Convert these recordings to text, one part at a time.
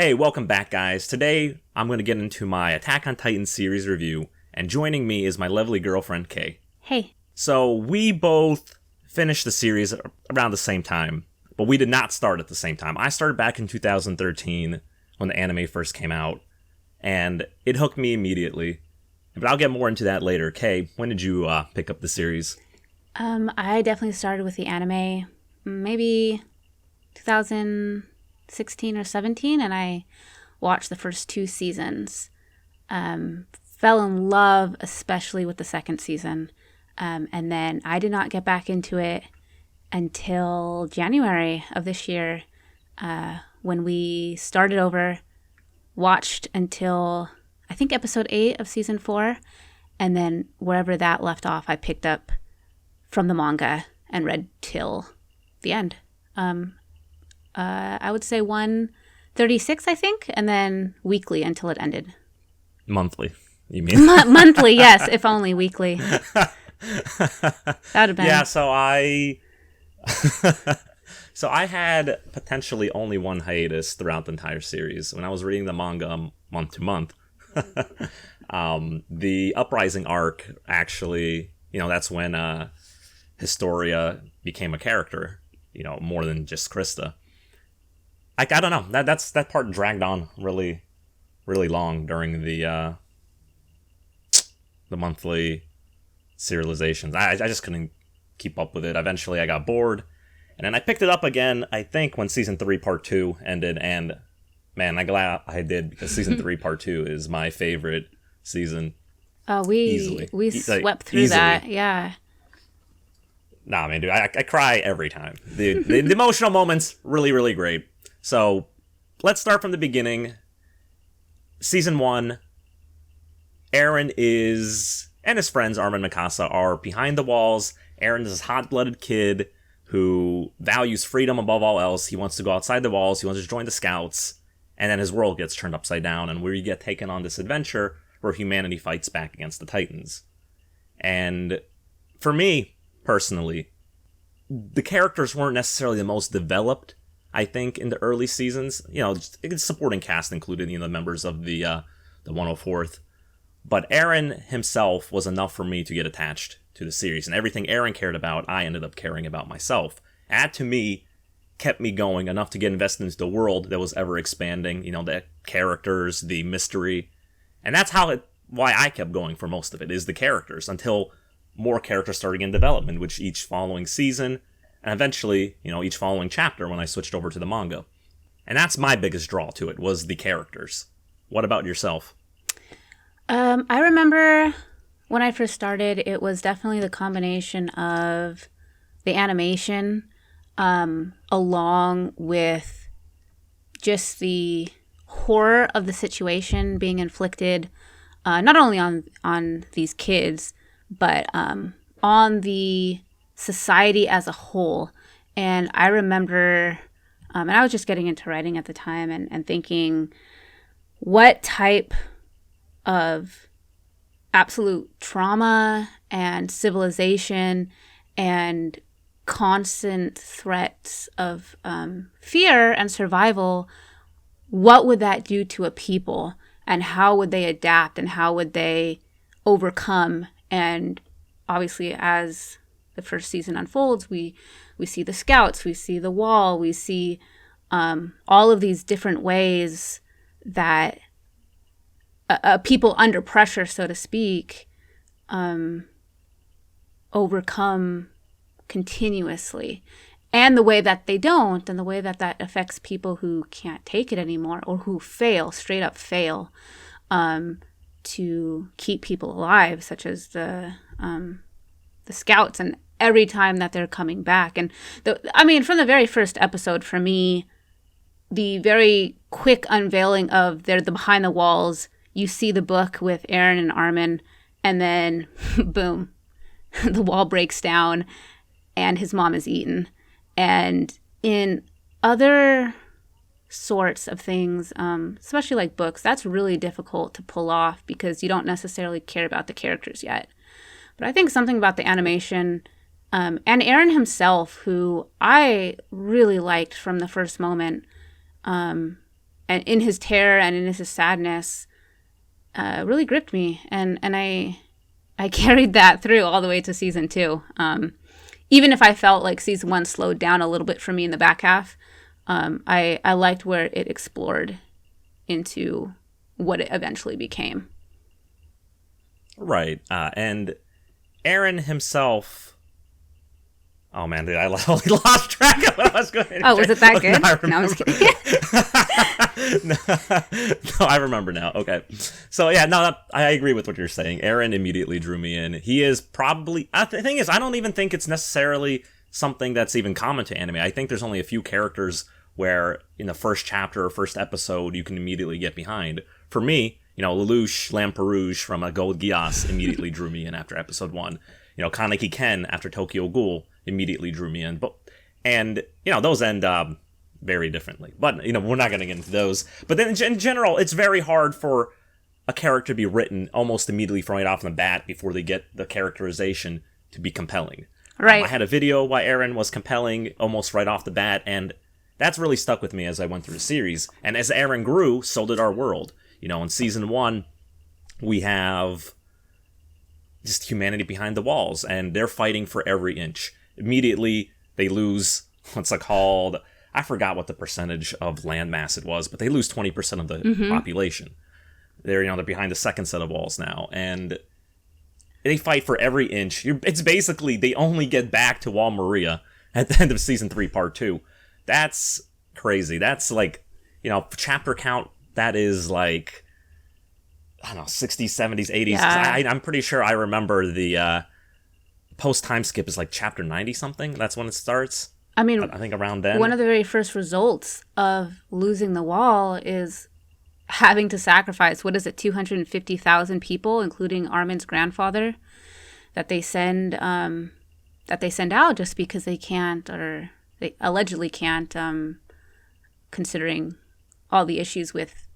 Hey, welcome back, guys. Today, I'm going to get into my Attack on Titan series review, and joining me is my lovely girlfriend, Kay. Hey. So, we both finished the series around the same time, but we did not start at the same time. I started back in 2013 when the anime first came out, and it hooked me immediately. But I'll get more into that later. Kay, when did you pick up the series? I definitely started with the anime maybe 2016 or 17, and I watched the first 2 seasons. Fell in love, especially with the second season. And then I did not get back into it until January of this year, when we started over, watched until, I think, episode 8 of season 4, and then wherever that left off, I picked up from the manga and read till the end. I would say 136, I think, and then weekly until it ended. Monthly, you mean? Monthly, yes, if only weekly. That would have been... Yeah, so I had potentially only one hiatus throughout the entire series. When I was reading the manga month to month, the Uprising Arc, actually, that's when Historia became a character, more than just Krista. I don't know. That part dragged on really, really long during the monthly serializations. I just couldn't keep up with it. Eventually, I got bored, and then I picked it up again, I think, when Season 3 Part 2 ended, and man, I'm glad I did, because Season 3 Part 2 is my favorite season. Oh, we swept through easily. That, yeah. Nah, man, dude, I cry every time. The emotional moments, really, really great. So, let's start from the beginning. Season 1, Eren and his friends, Armin and Mikasa, are behind the walls. Eren is this hot-blooded kid who values freedom above all else. He wants to go outside the walls. He wants to join the scouts. And then his world gets turned upside down, and we get taken on this adventure where humanity fights back against the Titans. And for me, personally, the characters weren't necessarily the most developed, I think, in the early seasons. It's supporting cast included, the members of the 104th. But Eren himself was enough for me to get attached to the series. And everything Eren cared about, I ended up caring about myself. That, to me, kept me going enough to get invested into the world that was ever expanding. The characters, the mystery. And that's why I kept going for most of it, is the characters, until more characters started in development, which each following season, and eventually, each following chapter when I switched over to the manga. And that's my biggest draw to it, was the characters. What about yourself? I remember when I first started, it was definitely the combination of the animation, along with just the horror of the situation being inflicted, not only on these kids, but on the society as a whole. And I remember, and I was just getting into writing at the time and thinking, what type of absolute trauma and civilization and constant threats of fear and survival, what would that do to a people? And how would they adapt, and how would they overcome? And obviously, as the first season unfolds, we see the scouts, we see the wall, we see all of these different ways that people under pressure, so to speak, overcome continuously. And the way that they don't, and the way that affects people who can't take it anymore, or who straight up fail, to keep people alive, such as the scouts, and every time that they're coming back. And from the very first episode, for me, the very quick unveiling of the behind the walls, you see the book with Eren and Armin, and then boom, the wall breaks down and his mom is eaten. And in other sorts of things, especially like books, that's really difficult to pull off because you don't necessarily care about the characters yet. But I think something about the animation, and Eren himself, who I really liked from the first moment, and and in his terror and in his sadness really gripped me, and I carried that through all the way to season 2. Even if I felt like season 1 slowed down a little bit for me in the back half, I liked where it explored into what it eventually became. Right. And Eren himself... Oh, man, dude, I lost track of what I was going to say. Oh, was it that good? No, I was kidding. No, I remember now. Okay. So, yeah, no, I agree with what you're saying. Eren immediately drew me in. He is probably... the thing is, I don't even think it's necessarily something that's even common to anime. I think there's only a few characters where in the first chapter or first episode you can immediately get behind. For me, Lelouch Lamperouge from Gold Geass immediately drew me in after episode 1. Kaneki Ken after Tokyo Ghoul immediately drew me in. And those end very differently. But, we're not going to get into those. But then in general, it's very hard for a character to be written almost immediately right off the bat before they get the characterization to be compelling. Right. I had a video why Eren was compelling almost right off the bat, and that's really stuck with me as I went through the series. And as Eren grew, so did our world. In season 1, we have just humanity behind the walls, and they're fighting for every inch. Immediately, they lose, what's it called? I forgot what the percentage of landmass it was, but they lose 20% of the population. They're behind the second set of walls now, and they fight for every inch. It's basically, they only get back to Wall Maria at the end of season 3, part 2. That's crazy. That's like, chapter count, that is like, I don't know, 60s, 70s, 80s. Yeah. I'm pretty sure I remember the post-time skip is like chapter 90-something. That's when it starts. I think around then. One of the very first results of losing the wall is having to sacrifice, 250,000 people, including Armin's grandfather, that they send out just because they can't, or they allegedly can't, considering all the issues with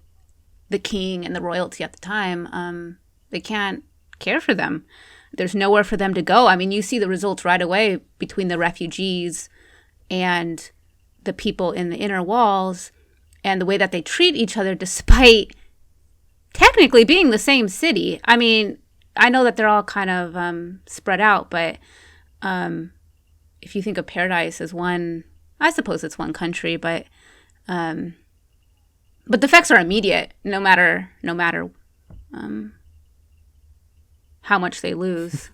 the king and the royalty at the time, they can't care for them. There's nowhere for them to go. You see the results right away between the refugees and the people in the inner walls, and the way that they treat each other despite technically being the same city. I know that they're all kind of spread out, but if you think of Paradise as one, I suppose it's one country, but the effects are immediate, no matter how much they lose.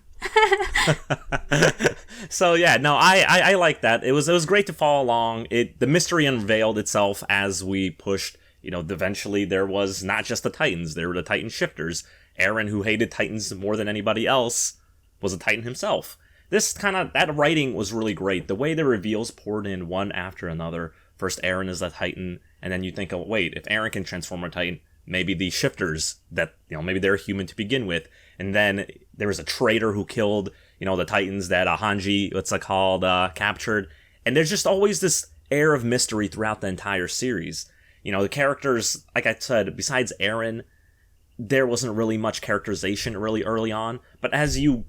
So yeah, no, I like that. It was great to follow along. The mystery unveiled itself as we pushed. Eventually there was not just the Titans; there were the Titan shifters. Eren, who hated Titans more than anybody else, was a Titan himself. That writing was really great. The way the reveals poured in one after another. First, Eren is a Titan, and then you think, oh wait, if Eren can transform a Titan, maybe the shifters that maybe they're human to begin with. And then there was a traitor who killed, the Titans that Hanji, captured. And there's just always this air of mystery throughout the entire series. The characters, like I said, besides Eren, there wasn't really much characterization really early on. But as you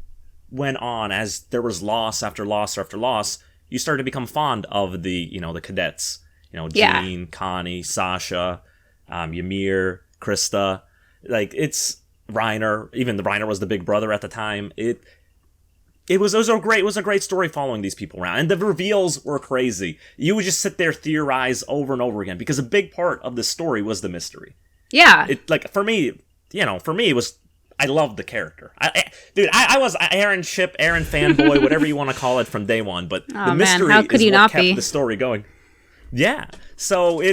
went on, as there was loss after loss after loss, you started to become fond of the cadets. Jean, Connie, Sasha, Ymir, Krista. It's Reiner. Even the Reiner was the big brother at the time. It was a great story following these people around, and the reveals were crazy. You would just sit there theorize over and over again because a big part of the story was the mystery. Yeah. For me it was. I loved the character. I was Eren fanboy, whatever you want to call it, from day one. But the mystery how could is you what not kept be? the story going. Yeah. So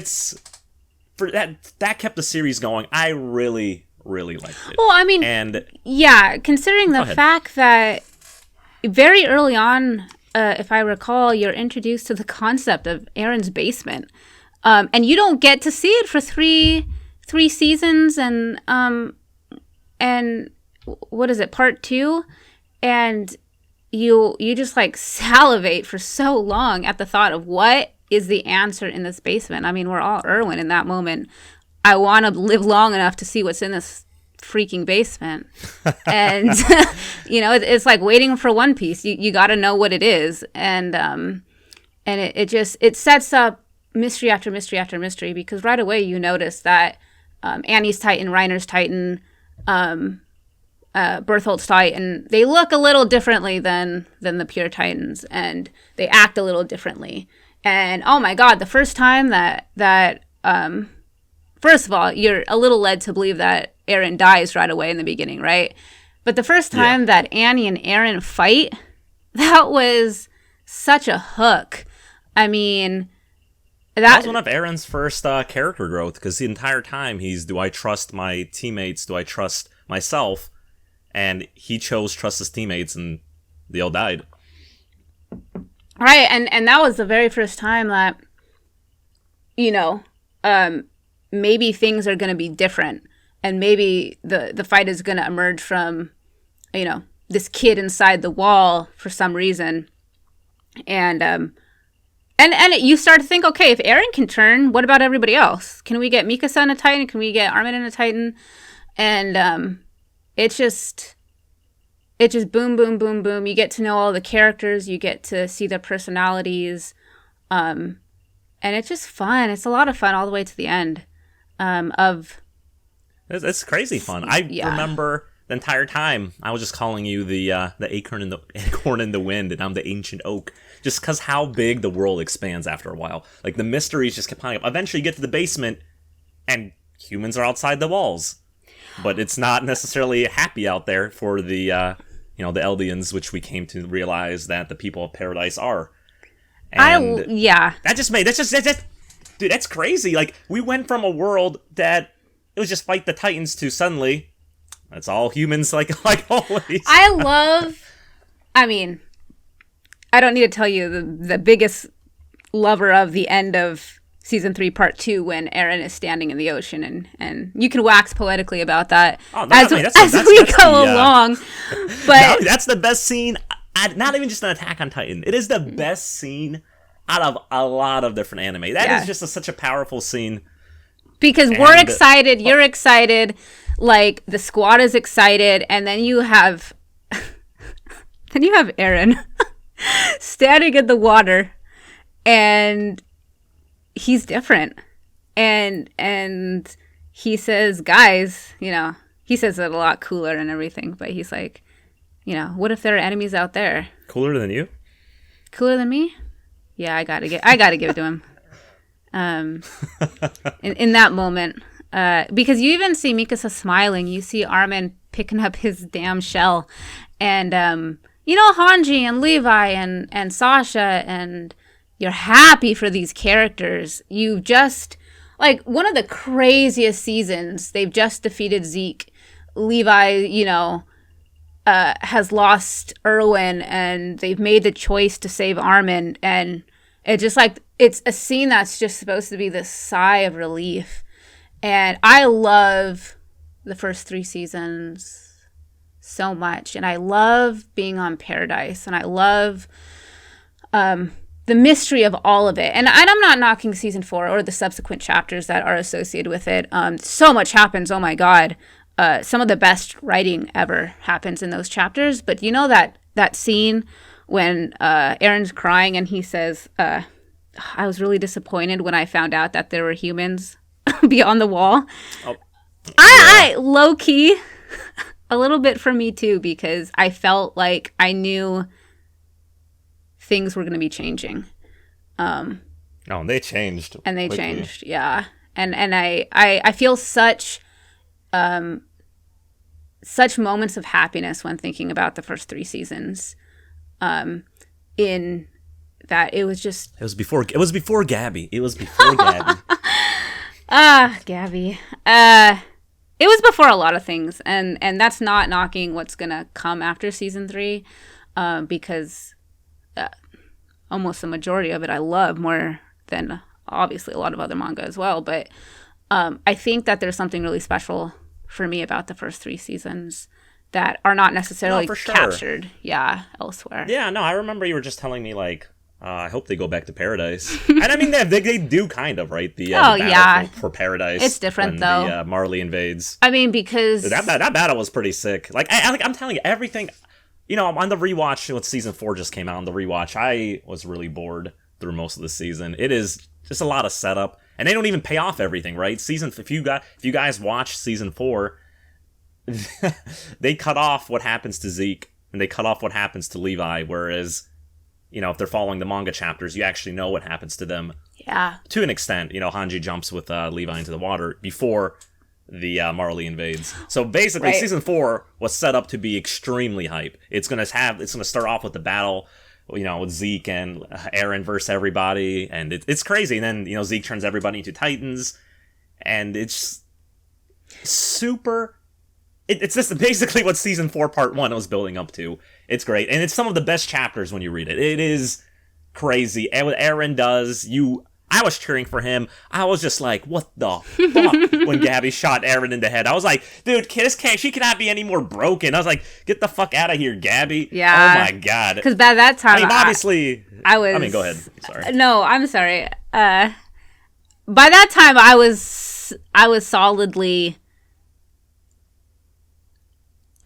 for that kept the series going. I really, really liked it. Well, considering the fact that very early on, if I recall, you're introduced to the concept of Eren's basement, and you don't get to see it for three seasons, and what is it, part 2, and you just salivate for so long at the thought of what is the answer in this basement. We're all Erwin in that moment. I want to live long enough to see what's in this freaking basement. And it's like waiting for One Piece. You got to know what it is. And it sets up mystery after mystery after mystery, because right away you notice that Annie's Titan, Reiner's Titan, Bertholdt's Titan, they look a little differently than the pure Titans, and they act a little differently. And oh my god, the first time that first of all, you're a little led to believe that Eren dies right away in the beginning, right? But the first time that Annie and Eren fight, that was such a hook. I mean, that was one of Eren's first character growth, because the entire time he's, do I trust my teammates? Do I trust myself? And he chose trust his teammates, and they all died. Right, and that was the very first time that, you know, maybe things are going to be different, and maybe the fight is going to emerge from, you know, this kid inside the wall for some reason, and you start to think, okay, if Eren can turn, what about everybody else? Can we get Mikasa in a Titan? Can we get Armin in a Titan? And it just boom, boom, boom, boom. You get to know all the characters. You get to see their personalities. And it's just fun. It's a lot of fun all the way to the end. It's crazy fun. I remember the entire time I was just calling you the acorn in the wind, and I'm the ancient oak. Just because how big the world expands after a while. Like, the mysteries just kept piling up. Eventually you get to the basement, and humans are outside the walls. But it's not necessarily happy out there for the, the Eldians, which we came to realize that the people of Paradise are. And dude, that's crazy. Like, we went from a world that it was just fight the Titans to suddenly, it's all humans like always. I mean, I don't need to tell you the biggest lover of the end of Season 3, Part 2, when Eren is standing in the ocean, and you can wax poetically about that as we go along. But that's the best scene, not even just an Attack on Titan. It is the best scene out of a lot of different anime. That is just such a powerful scene. Because we're excited, you're excited, like, the squad is excited, and then you have Eren standing in the water, and he's different, and he says, guys, you know, he says it a lot cooler and everything, but he's like, you know, what if there are enemies out there? Cooler than you? Cooler than me? Yeah, I gotta give it to him. In that moment, because you even see Mikasa smiling, you see Armin picking up his damn shell, and you know, Hanji and Levi and Sasha, and you're happy for these characters. You just, like, one of the craziest seasons. They've just defeated Zeke. Levi, you know, has lost Erwin, and they've made the choice to save Armin, and it's just like, it's a scene that's just supposed to be this sigh of relief. And I love the first 3 seasons so much, and I love being on Paradise, and I love the mystery of all of it. And I'm not knocking Season 4 or the subsequent chapters that are associated with it. So much happens, oh my god. Some of the best writing ever happens in those chapters. But you know that scene when Eren's crying and he says, I was really disappointed when I found out that there were humans beyond the wall. Oh, yeah. I low-key, a little bit for me too, because I felt like I knew things were going to be changing. And they changed. And they changed, yeah. And I feel such moments of happiness when thinking about the first 3 seasons. In that it was before Gabby. It was before Gabby. Gabby. It was before a lot of things, and that's not knocking what's gonna come after Season 3, because almost the majority of it I love more than obviously a lot of other manga as well. But I think that there's something really special for me about the first 3 seasons that are not necessarily captured, elsewhere. Yeah, no, I remember you were just telling me, like, I hope they go back to Paradise. And I mean, they do kind of, right? The battle for Paradise. It's different, though. The Marley invades. I mean, because that battle was pretty sick. Like, I'm telling you, everything. You know, on the rewatch, when Season 4 just came out on the rewatch, I was really bored through most of the season. It is just a lot of setup, and they don't even pay off everything, right? If you guys watch season 4, they cut off what happens to Zeke and they cut off what happens to Levi, whereas, if they're following the manga chapters, you actually know what happens to them. Yeah. To an extent, Hanji jumps with Levi into the water before the Marley invades. So basically, season 4 was set up to be extremely hype. It's gonna start off with the battle, with Zeke and Eren versus everybody, and it's crazy. And then Zeke turns everybody into Titans, and it's super. It's just basically what season 4 part 1 was building up to. It's great, and it's some of the best chapters when you read it. It is crazy. And what Eren does, I was cheering for him. I was just like, what the fuck? When Gabby shot Eren in the head. I was like, dude, she cannot be any more broken. I was like, get the fuck out of here, Gabby. Yeah. Oh my god. Because by that time, obviously... I mean, go ahead. Sorry. No, I'm sorry. By that time, I was solidly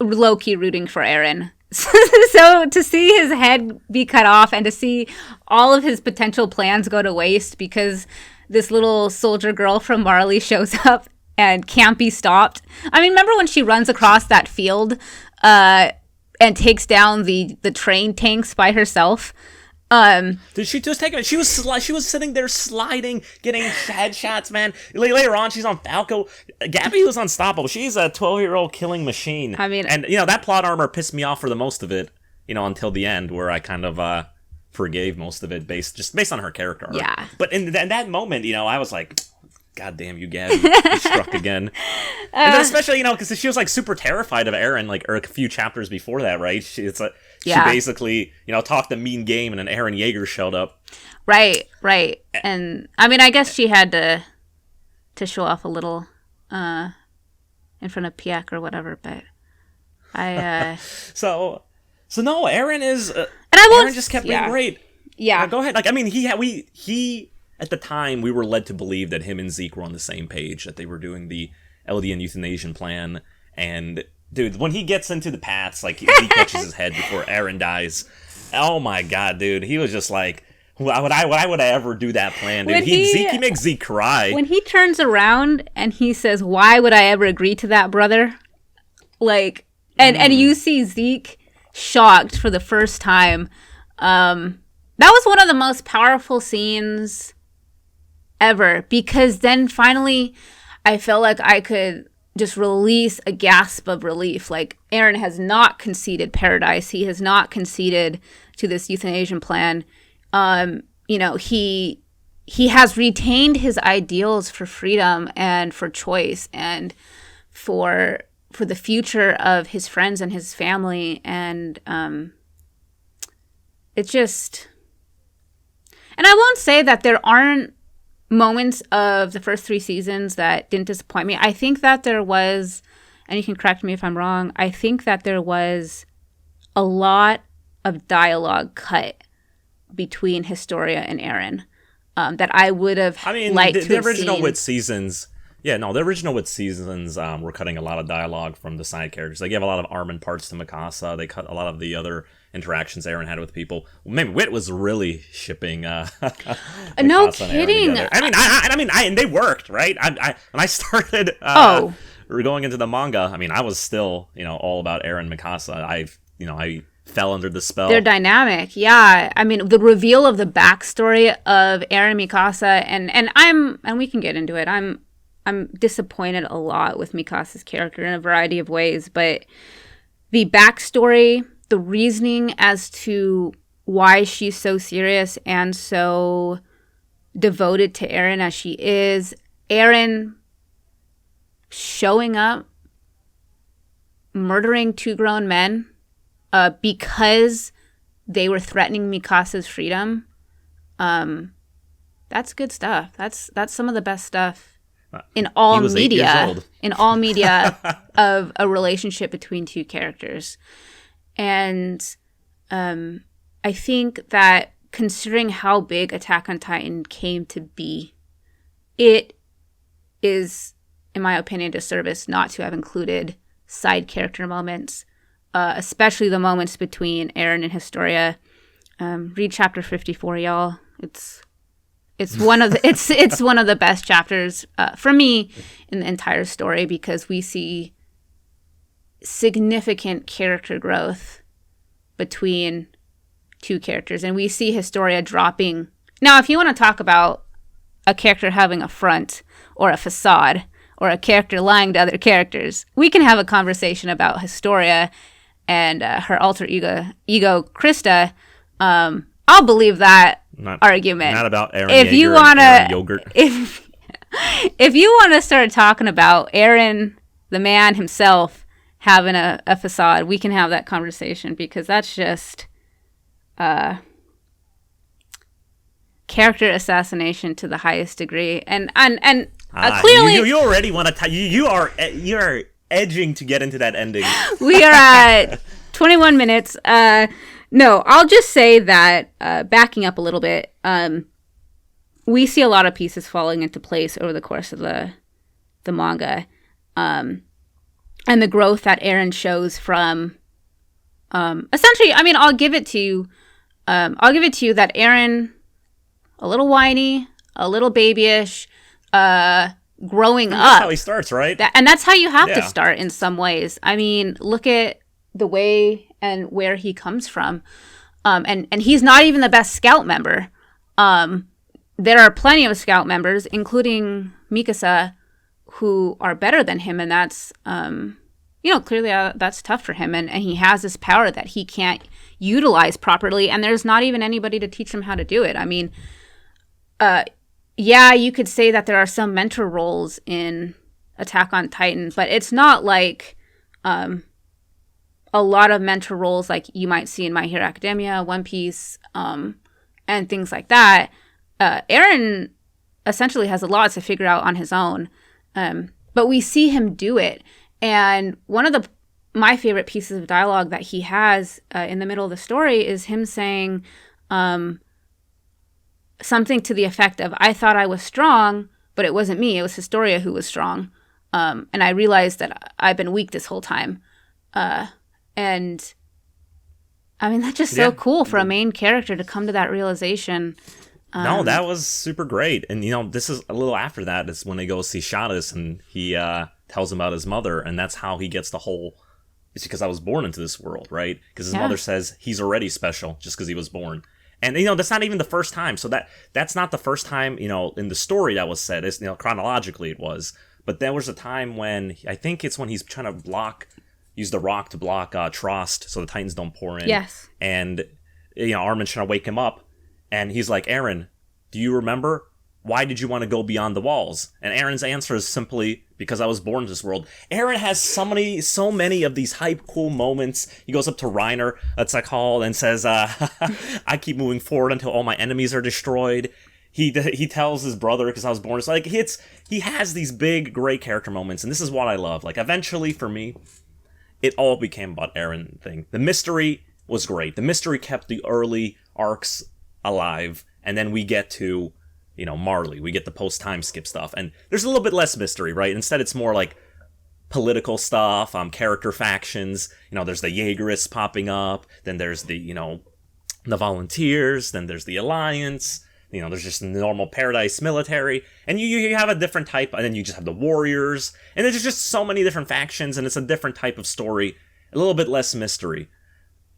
low-key rooting for Eren. So to see his head be cut off and to see all of his potential plans go to waste because this little soldier girl from Marley shows up and can't be stopped. I mean, remember when she runs across that field and takes down the train tanks by herself? Did she just take it? She was sitting there sliding, getting headshots, man. Later on, she's on Falco. Gabby was unstoppable. She's a 12-year-old killing machine. I mean, and that plot armor pissed me off for the most of it. Until the end, where I kind of forgave most of it based on her character arc. Yeah. But in that moment, I was like, God damn you, Gabby, you struck again. And then especially, because she was like super terrified of Eren, or a few chapters before that, right? She basically, talked the mean game, and then Eren Yeager showed up. Right. And I mean, I guess she had to show off a little in front of Piak or whatever, but I So no, Eren is and Eren just kept being great. Yeah. Go ahead. Like, I mean, he at the time, we were led to believe that him and Zeke were on the same page, that they were doing the Eldian euthanasia plan. And, dude, when he gets into the paths, like, he catches his head before Eren dies. Oh, my God, dude. He was just like, why would I ever do that plan, dude? He makes Zeke cry. When he turns around and he says, why would I ever agree to that, brother? Like, and you see Zeke shocked for the first time. That was one of the most powerful scenes ever, because then finally I felt like I could just release a gasp of relief. Like, Eren has not conceded paradise. He has not conceded to this euthanasia plan. He has retained his ideals for freedom and for choice and for the future of his friends and his family. And it just... And I won't say that there aren't moments of the first 3 seasons that didn't disappoint me. I think that there was, and you can correct me if I'm wrong, I think that there was a lot of dialogue cut between Historia and Eren that I would have liked to the have original seen. Wit seasons. Yeah, no, the original Wit seasons were cutting a lot of dialogue from the side characters. They gave a lot of Armin parts to Mikasa. They cut a lot of the other interactions Eren had with people. Maybe Wit was really shipping. No kidding. And they worked, right? When I started going into the manga, I was still all about Eren Mikasa. I fell under the spell. They're dynamic, yeah. The reveal of the backstory of Eren Mikasa, and we can get into it. I'm disappointed a lot with Mikasa's character in a variety of ways, but the backstory, the reasoning as to why she's so serious and so devoted to Eren as she is, Eren showing up, murdering 2 grown men because they were threatening Mikasa's freedom, that's good stuff. That's some of the best stuff in all media of a relationship between 2 characters. And I think that considering how big Attack on Titan came to be, it is, in my opinion, a disservice not to have included side character moments, especially the moments between Eren and Historia. Read chapter 54, y'all. It's it's one of the it's one of the best chapters for me in the entire story, because we see significant character growth between two characters, and we see Historia dropping. Now, if you want to talk about a character having a front or a facade, or a character lying to other characters, we can have a conversation about Historia and her alter ego Krista. I'll believe that argument. Not about Eren if Yeager you want and Eren Yogurt. If you want to start talking about Eren, the man himself, having a facade, we can have that conversation, because that's just character assassination to the highest degree. And clearly you already want to you're edging to get into that ending. We are at 21 minutes. No, I'll just say that, backing up a little bit, we see a lot of pieces falling into place over the course of the manga, and the growth that Eren shows from, essentially, I mean, I'll give it to you that Eren, a little whiny, a little babyish, growing up. That's how he starts, right? And that's how you have to start in some ways. I mean, look at the way and where he comes from. And he's not even the best scout member. There are plenty of scout members, including Mikasa, who are better than him. And that's, clearly that's tough for him. And he has this power that he can't utilize properly. And there's not even anybody to teach him how to do it. I mean, you could say that there are some mentor roles in Attack on Titan, but it's not like a lot of mentor roles like you might see in My Hero Academia, One Piece, and things like that. Eren essentially has a lot to figure out on his own, but we see him do it. And one of my favorite pieces of dialogue that he has in the middle of the story is him saying something to the effect of, "I thought I was strong, but it wasn't me. It was Historia who was strong. And I realized that I've been weak this whole time." And I mean, that's just so cool for a main character to come to that realization. No, that was super great. And, this is a little after that is when they go see Shadis, and he tells him about his mother, and that's how he gets the whole, it's because I was born into this world, right? Because his mother says he's already special just because he was born. And, that's not even the first time. So that's not the first time, in the story that was said. It's, chronologically it was. But there was a time when, I think it's when he's trying to use the rock to block Trost so the Titans don't pour in. Yes. And, Armin's trying to wake him up. And he's like, "Eren, do you remember? Why did you want to go beyond the walls?" And Eren's answer is simply, "Because I was born in this world." Eren has so many of these hype, cool moments. He goes up to Reiner, that's like called, and says, "I keep moving forward until all my enemies are destroyed." He tells his brother, "Because I was born." It's like, he has these big, great character moments, and this is what I love. Like, eventually, for me, it all became about Eren thing. The mystery was great. The mystery kept the early arcs alive, and then we get to, Marley. We get the post-time skip stuff, and there's a little bit less mystery, right? Instead, it's more like political stuff, character factions. There's the Jaegerists popping up, then there's the, the Volunteers, then there's the Alliance, there's just the normal Paradise military, and you have a different type, and then you just have the Warriors, and there's just so many different factions, and it's a different type of story, a little bit less mystery.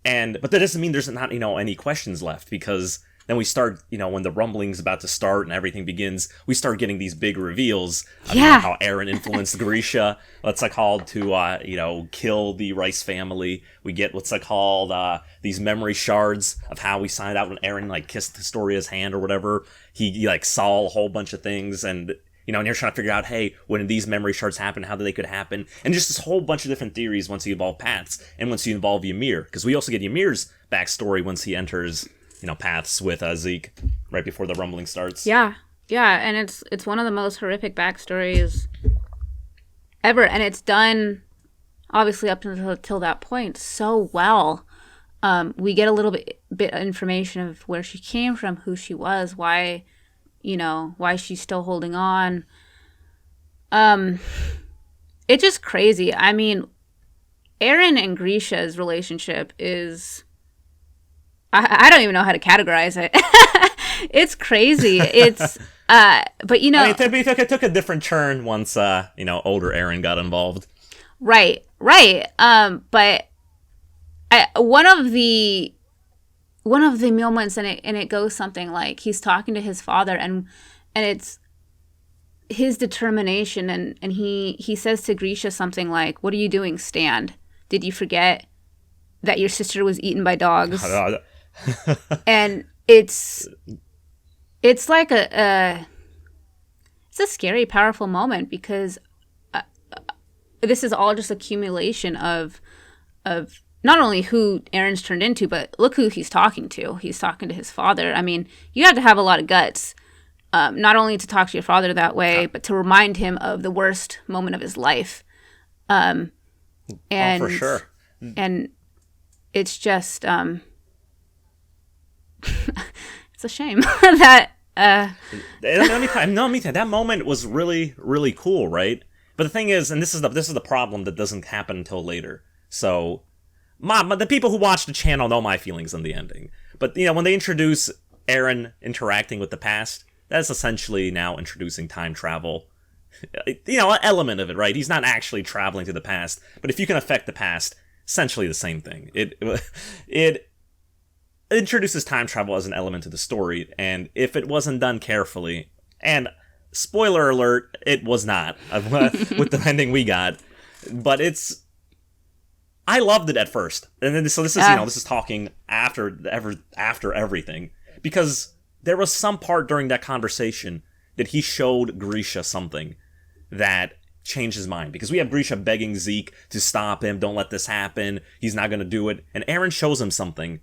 But that doesn't mean there's not, any questions left, because then we start, when the rumbling's about to start and everything begins, we start getting these big reveals of how Eren influenced Grisha, what's it called, to, kill the Rice family. We get what's it called, these memory shards of how we signed out when Eren, kissed Historia's hand or whatever. He saw a whole bunch of things, and, and you're trying to figure out, hey, when these memory shards happen, how they could happen. And just this whole bunch of different theories once you involve Paths, and once you involve Ymir. Because we also get Ymir's backstory once he enters, Paths with Zeke right before the rumbling starts. Yeah, and it's one of the most horrific backstories ever, and it's done, obviously, up until that point so well. We get a little bit of information of where she came from, who she was, why she's still holding on. It's just crazy. I mean, Eren and Grisha's relationship is, I don't even know how to categorize it. It's crazy. It's but you know, I mean, it took a different turn once older Eren got involved. right. But one of the moments, and it goes something like he's talking to his father, and it's his determination, and he says to Grisha something like, "What are you doing? Stand. Did you forget that your sister was eaten by dogs?" And it's like it's a scary, powerful moment, because this is all just accumulation of not only who Eren's turned into, but look who he's talking to. He's talking to his father. I mean, you have to have a lot of guts, not only to talk to your father that way, but to remind him of the worst moment of his life. And for sure. And it's just it's a shame that let me tell you, that moment was really, really cool, right? But the thing is, and this is the problem that doesn't happen until later. So, the people who watch the channel know my feelings on the ending. But when they introduce Eren interacting with the past, that's essentially now introducing time travel. An element of it, right? He's not actually traveling to the past, but if you can affect the past, essentially the same thing. It introduces time travel as an element to the story, and if it wasn't done carefully, and spoiler alert, it was not with the ending we got, but I loved it at first, and then this is talking after everything, because there was some part during that conversation that he showed Grisha something that changed his mind, because we have Grisha begging Zeke to stop him, don't let this happen, he's not going to do it, and Eren shows him something,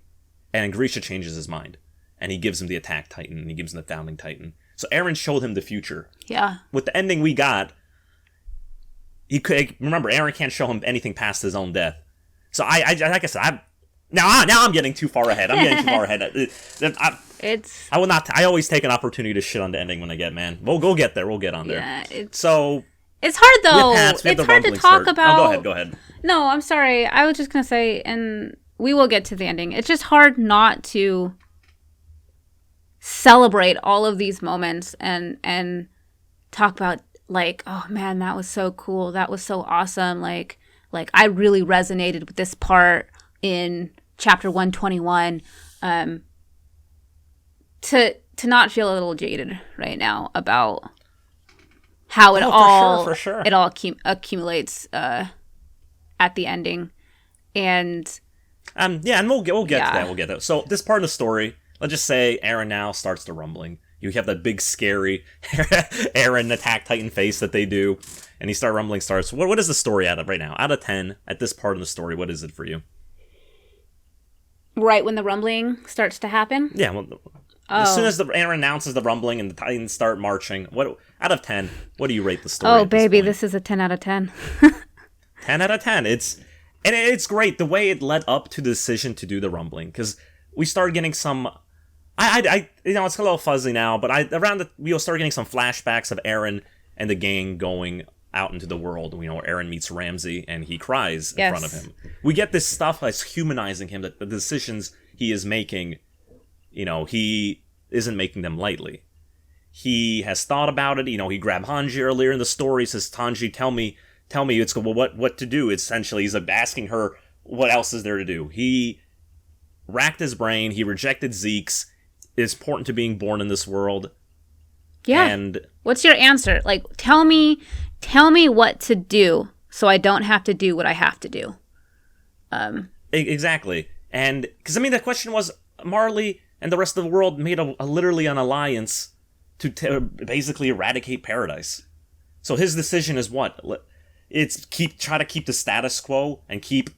and Grisha changes his mind, and he gives him the Attack Titan, and he gives him the Founding Titan. So Eren showed him the future. Yeah. With the ending we got, remember, Eren can't show him anything past his own death. So I like I said, now I'm getting too far ahead. I will not. I always take an opportunity to shit on the ending when I get, man. We'll get there. We'll get on there. Yeah, it's hard though. It's hard to talk about. Oh, go ahead. No, I'm sorry. I was just gonna say, and we will get to the ending. It's just hard not to celebrate all of these moments and talk about, like, oh man, that was so cool. That was so awesome. Like I really resonated with this part in chapter 121. To not feel a little jaded right now about how it for sure. It all accumulates at the ending, and and we'll get to that. We'll get there. So this part of the story, let's just say Eren now starts the rumbling. You have that big scary Eren Attack Titan face that they do, and he rumbling starts. What is the story out of right now? Out of 10 at this part of the story, what is it for you? Right when the rumbling starts to happen? Yeah. Well, as soon as Eren announces the rumbling and the Titans start marching, what out of 10? What do you rate the story? Oh, baby, this is a 10 out of 10. 10 out of 10. It's great the way it led up to the decision to do the rumbling, because we started getting some. It's a little fuzzy now, but we'll start getting some flashbacks of Eren and the gang going out into the world. Where Eren meets Ramsay and he cries in front of him. We get this stuff that's humanizing him, that the decisions he is making, he isn't making them lightly. He has thought about it. He grabbed Hanji earlier in the story. He says, Hanji, tell me, it's what to do. Essentially, he's asking her, what else is there to do? He racked his brain. He rejected Zeke's. It's important to being born in this world. Yeah. And what's your answer? Like, tell me what to do so I don't have to do what I have to do. Exactly. And because the question was, Marley and the rest of the world made literally an alliance to basically eradicate paradise. So his decision is what? It's try to keep the status quo and keep.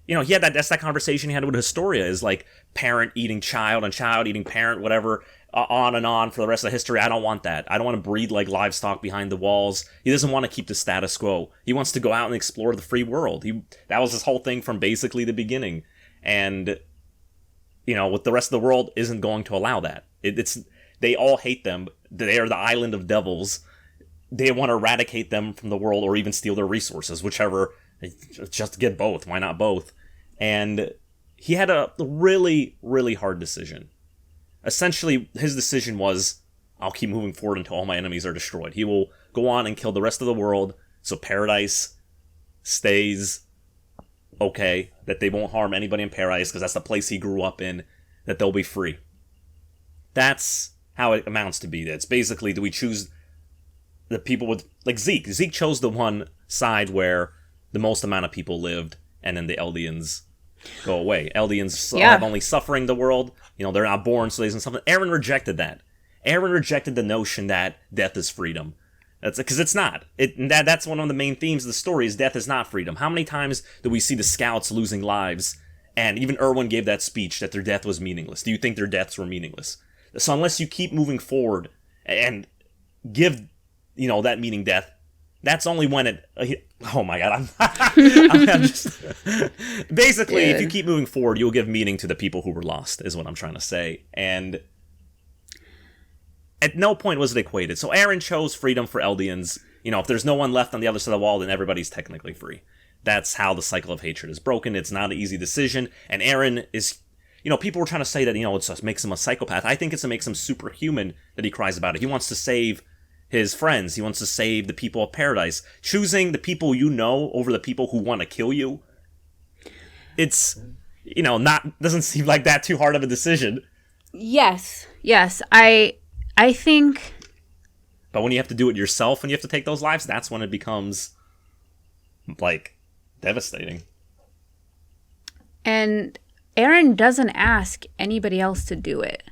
He had that's that conversation he had with Historia, is like parent eating child and child eating parent, whatever, on and on for the rest of the history. I don't want that. I don't want to breed like livestock behind the walls. He doesn't want to keep the status quo. He wants to go out and explore the free world. That was his whole thing from basically the beginning. And, with the rest of the world isn't going to allow that. They all hate them. They are the island of devils. They want to eradicate them from the world or even steal their resources, whichever. Just get both. Why not both? And he had a really, really hard decision. essentially his decision was, I'll keep moving forward until all my enemies are destroyed. He will go on and kill the rest of the world, so paradise stays okay, that they won't harm anybody in paradise because that's the place he grew up in, that they'll be free. That's how it amounts to be. It's basically, do we choose the people with, like Zeke? Zeke chose the one side where the most amount of people lived, and then the Eldians go away. Eldians have only suffering the world. They're not born, so they isn't something. Eren rejected that. Eren rejected the notion that death is freedom. That's because it's not. That's one of the main themes of the story, is death is not freedom. How many times do we see the scouts losing lives, and even Erwin gave that speech that their death was meaningless? Do you think their deaths were meaningless? So unless you keep moving forward and give, that meaning death, that's only when it... oh my god, I'm just... Basically, if you keep moving forward, you'll give meaning to the people who were lost, is what I'm trying to say. And at no point was it equated. So Eren chose freedom for Eldians. If there's no one left on the other side of the wall, then everybody's technically free. That's how the cycle of hatred is broken. It's not an easy decision. And Eren is... people were trying to say that, it makes him a psychopath. I think it makes him superhuman that he cries about it. He wants to save his friends. He wants to save the people of paradise. Choosing the people over the people who want to kill you, it's, doesn't seem like that too hard of a decision. Yes. I think... But when you have to do it yourself and you have to take those lives, that's when it becomes, devastating. And Eren doesn't ask anybody else to do it.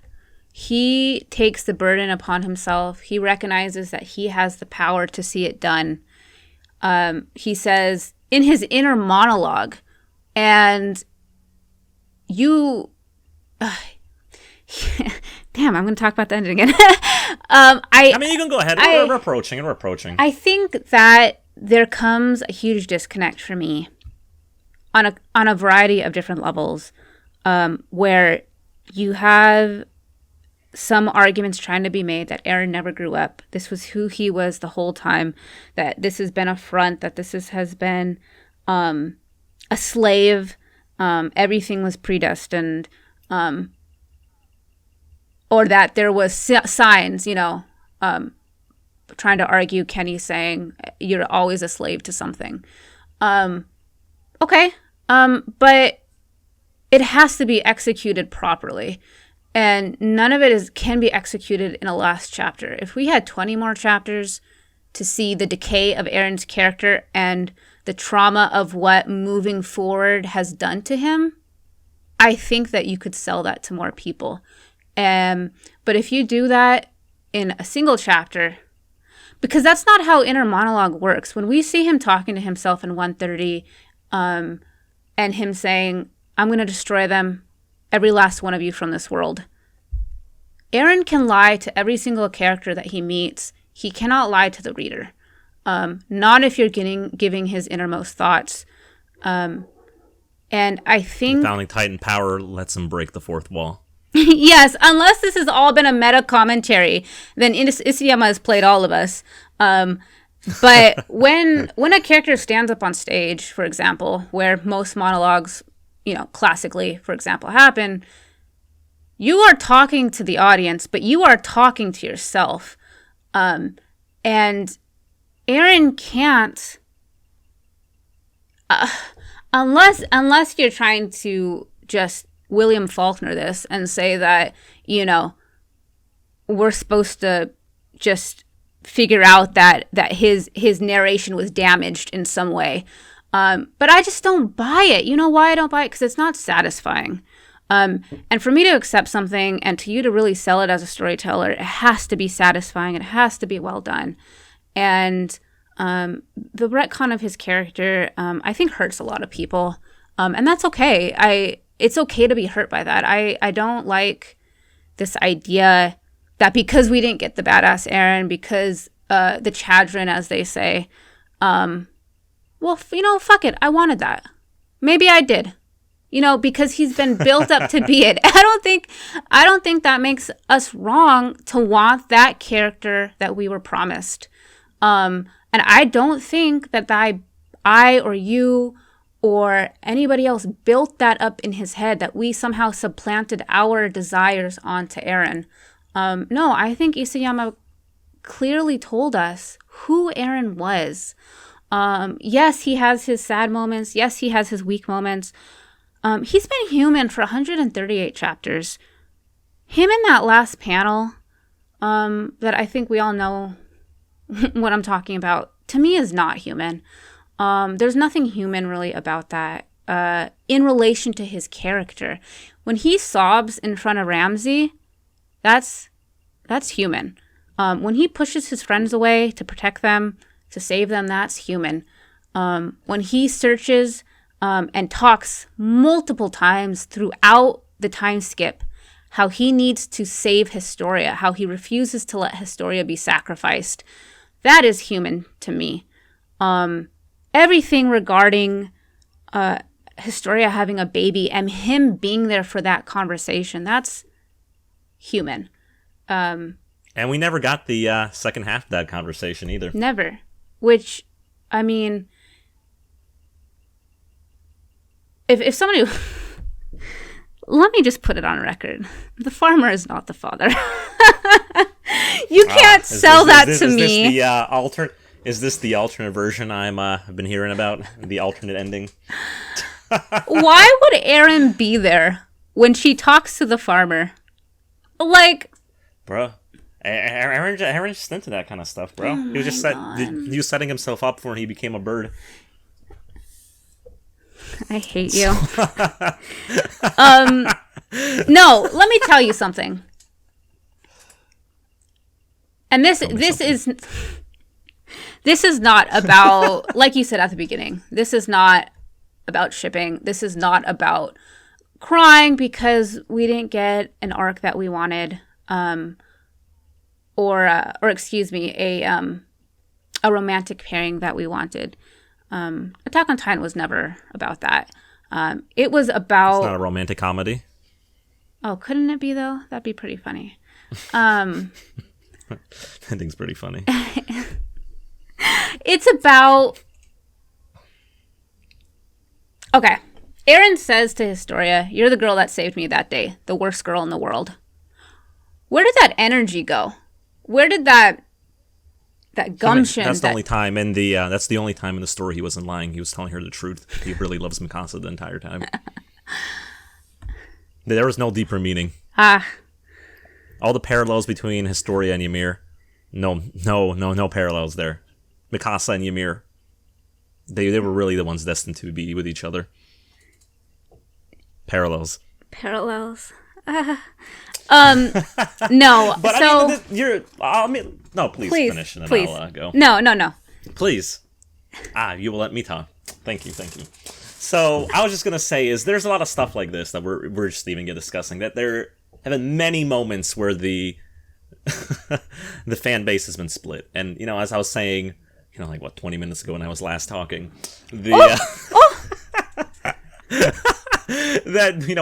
He takes the burden upon himself. He recognizes that he has the power to see it done. He says in his inner monologue, and you... damn, I'm going to talk about the ending again. I mean, you can go ahead. We're approaching. I think that there comes a huge disconnect for me on a variety of different levels, where you have some arguments trying to be made that Eren never grew up. This was who he was the whole time, that this has been a front, that has been a slave, everything was predestined, or that there was signs, trying to argue Kenny saying you're always a slave to something. Okay, but it has to be executed properly. And none of it can be executed in a last chapter. If we had 20 more chapters to see the decay of Eren's character and the trauma of what moving forward has done to him, I think that you could sell that to more people. But if you do that in a single chapter, because that's not how inner monologue works. When we see him talking to himself in 130, and him saying, I'm going to destroy them, every last one of you from this world. Eren can lie to every single character that he meets. He cannot lie to the reader. Not if you're giving his innermost thoughts. And I think... The founding Titan power lets him break the fourth wall. Yes, unless this has all been a meta commentary, then Isayama has played all of us. But when a character stands up on stage, for example, where most monologues, classically, for example, happen, you are talking to the audience, but you are talking to yourself. And Eren can't, unless you're trying to just William Faulkner this and say that, we're supposed to just figure out that his narration was damaged in some way. But I just don't buy it. You know why I don't buy it? Because it's not satisfying. And for me to accept something and to you to really sell it as a storyteller, it has to be satisfying. It has to be well done. And the retcon of his character, I think, hurts a lot of people. And that's okay. It's okay to be hurt by that. I don't like this idea that because we didn't get the badass Eren, because the Chadron, as they say, well, fuck it. I wanted that. Maybe I did. Because he's been built up to be it. I don't think that makes us wrong to want that character that we were promised. And I don't think that I or you or anybody else built that up in his head, that we somehow supplanted our desires onto Eren. No, I think Isayama clearly told us who Eren was. Yes, he has his sad moments. Yes, he has his weak moments. He's been human for 138 chapters. Him in that last panel, that I think we all know what I'm talking about, to me is not human. There's nothing human really about that in relation to his character. When he sobs in front of Ramsey, that's human. When he pushes his friends away to protect them, to save them, that's human. When he searches and talks multiple times throughout the time skip how he needs to save Historia, how he refuses to let Historia be sacrificed, that is human to me. Everything regarding Historia having a baby and him being there for that conversation, that's human. And we never got the second half of that conversation either. Never. Which, I mean, if somebody... Let me just put it on record. The farmer is not the father. You can't sell that to me. Is this the alternate version I've been hearing about? The alternate ending? Why would Eren be there when she talks to the farmer? Like... Bro, Eren just into that kind of stuff, bro. He was just he was setting himself up for when he became a bird. I hate you. No, let me tell you something. And this is not about, like you said at the beginning, this is not about shipping. This is not about crying because we didn't get an arc that we wanted, or excuse me, a romantic pairing that we wanted. Attack on Titan was never about that. It was about... It's not a romantic comedy. Oh, couldn't it be, though? That'd be pretty funny. Ending's pretty funny. It's about... Okay. Eren says to Historia, "You're the girl that saved me that day. The worst girl in the world." Where did that energy go? Where did that gumption... That's the only time in the... that's the only time in the story he wasn't lying. He was telling her the truth. He really loves Mikasa the entire time. There was no deeper meaning. All the parallels between Historia and Ymir. No parallels there. Mikasa and Ymir. They were really the ones destined to be with each other. Parallels. No. But so... No, please finish and then I'll go. No. Please. You will let me talk. Thank you. So, I was just going to say there's a lot of stuff like this that we're just even discussing, that there have been many moments where the the fan base has been split. And, as I was saying, 20 minutes ago when I was last talking, that,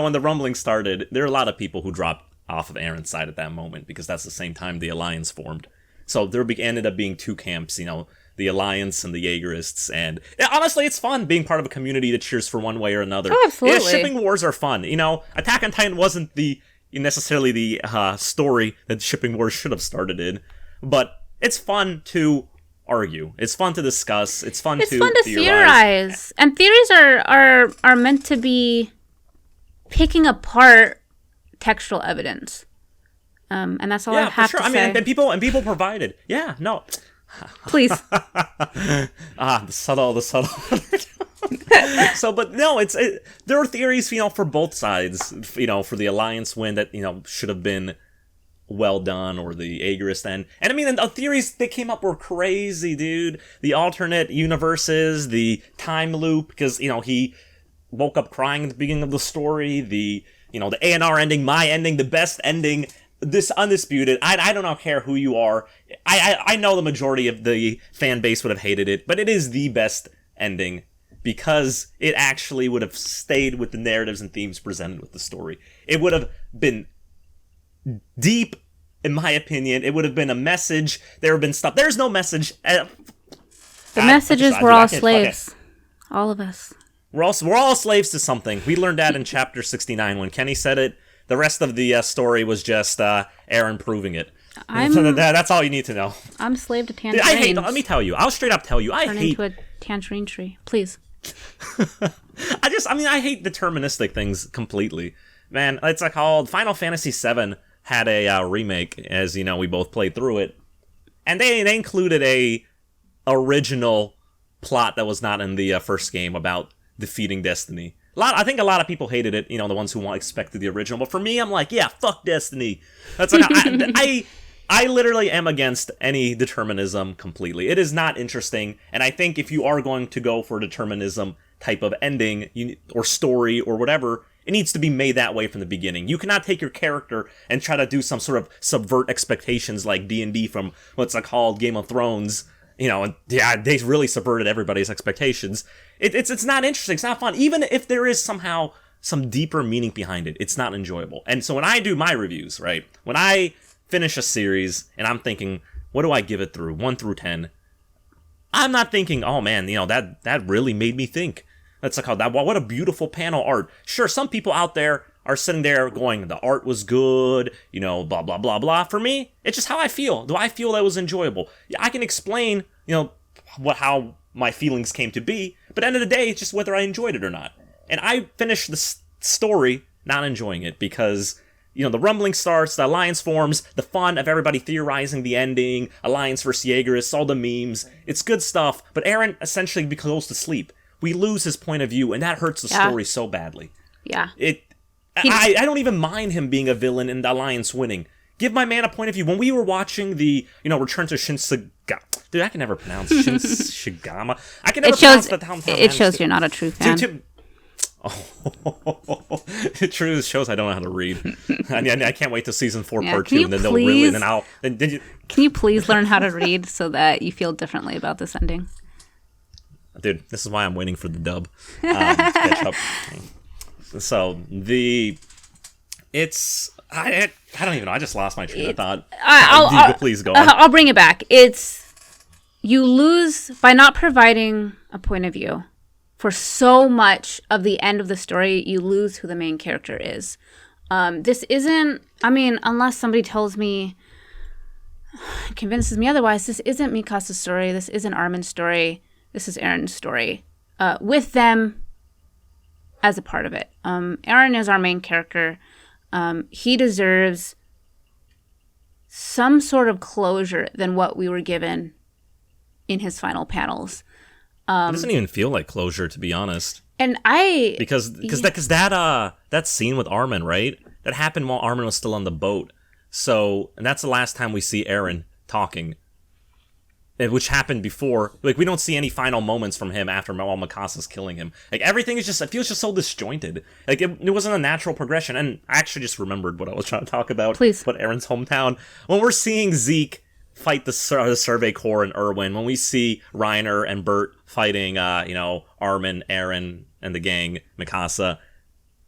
when the rumbling started, there are a lot of people who dropped off of Eren's side at that moment, because that's the same time the Alliance formed. So there ended up being two camps, the Alliance and the Jaegerists, and honestly, it's fun being part of a community that cheers for one way or another. Oh, absolutely. Yeah, shipping wars are fun. Attack on Titan wasn't necessarily the story that shipping wars should have started in, but it's fun to argue. It's fun to discuss. It's fun to theorize. And theories are meant to be picking apart textual evidence. And that's all I have to say. I mean, and people provided. Yeah, no. Please. The subtle. So, but no, there are theories, for both sides, for the Alliance win that, should have been well done, or the Aegirist end. And I mean, the theories that came up were crazy, dude. The alternate universes, the time loop, because, he woke up crying at the beginning of the story, the A&R ending, my ending, the best ending, this undisputed. I don't care who you are. I know the majority of the fan base would have hated it, but it is the best ending because it actually would have stayed with the narratives and themes presented with the story. It would have been deep, in my opinion. It would have been a message. There would have been stuff. There's no message. The messages were all slaves. All of us. We're all slaves to something. We learned that in chapter 69 when Kenny said it. The rest of the story was just Aaron proving it. That's all you need to know. I'm slave to tangerines. Let me tell you. I'll straight up tell you. Turn into a tangerine tree, please. I hate deterministic things completely. Man, it's like called Final Fantasy VII had a remake, as you know, we both played through it. And they included a original plot that was not in the first game about defeating Destiny. I think a lot of people hated it, the ones who expected the original. But for me, I'm like, yeah, fuck Destiny. That's like I literally am against any determinism completely. It is not interesting, and I think if you are going to go for a determinism type of ending or story or whatever, it needs to be made that way from the beginning. You cannot take your character and try to do some sort of subvert expectations like D&D from what's called Game of Thrones. And yeah, they really subverted everybody's expectations. It's not interesting. It's not fun. Even if there is somehow some deeper meaning behind it, it's not enjoyable. And so when I do my reviews, right, when I finish a series and I'm thinking, what do I give it through 1 through 10? I'm not thinking, oh man, that really made me think. That's like, what a beautiful panel art. Sure, some people out there are sitting there going, the art was good, blah, blah, blah, blah. For me, it's just how I feel. Do I feel that was enjoyable? Yeah, I can explain, how my feelings came to be, but at the end of the day, it's just whether I enjoyed it or not. And I finished the story not enjoying it because, the rumbling starts, the alliance forms, the fun of everybody theorizing the ending, Alliance versus Jaegerists, all the memes. It's good stuff, but Aaron essentially goes to sleep. We lose his point of view, and that hurts the story so badly. Yeah. I don't even mind him being a villain and the Alliance winning. Give my man a point of view. When we were watching the, Return to Shinsigama... Dude, I can never pronounce Shinsigama. I can never pronounce the town. It shows you're not a true fan. It truly shows I don't know how to read. I can't wait till season 4 part 2, and then they'll really... And then I'll... Can you please learn how to read so that you feel differently about this ending? Dude, this is why I'm waiting for the dub. Catch up. So, it's... I don't even know. I just lost my train of thought. Please go on. I'll bring it back. You lose by not providing a point of view. For so much of the end of the story, you lose who the main character is. This isn't... unless somebody tells me... convinces me otherwise, this isn't Mikasa's story. This isn't Armin's story. This is Aaron's story. With them as a part of it. Aaron is our main character. He deserves some sort of closure than what we were given in his final panels. It doesn't even feel like closure, to be honest. And because that scene with Armin, right? That happened while Armin was still on the boat. So, and that's the last time we see Aaron talking. Which happened before. Like, we don't see any final moments from him after while Mikasa's killing him. Like, everything is it feels just so disjointed. Like, it wasn't a natural progression. And I actually just remembered what I was trying to talk about. Please. But Aaron's hometown. When we're seeing Zeke fight the Survey Corps and Erwin, when we see Reiner and Bert fighting, Armin, Aaron, and the gang, Mikasa,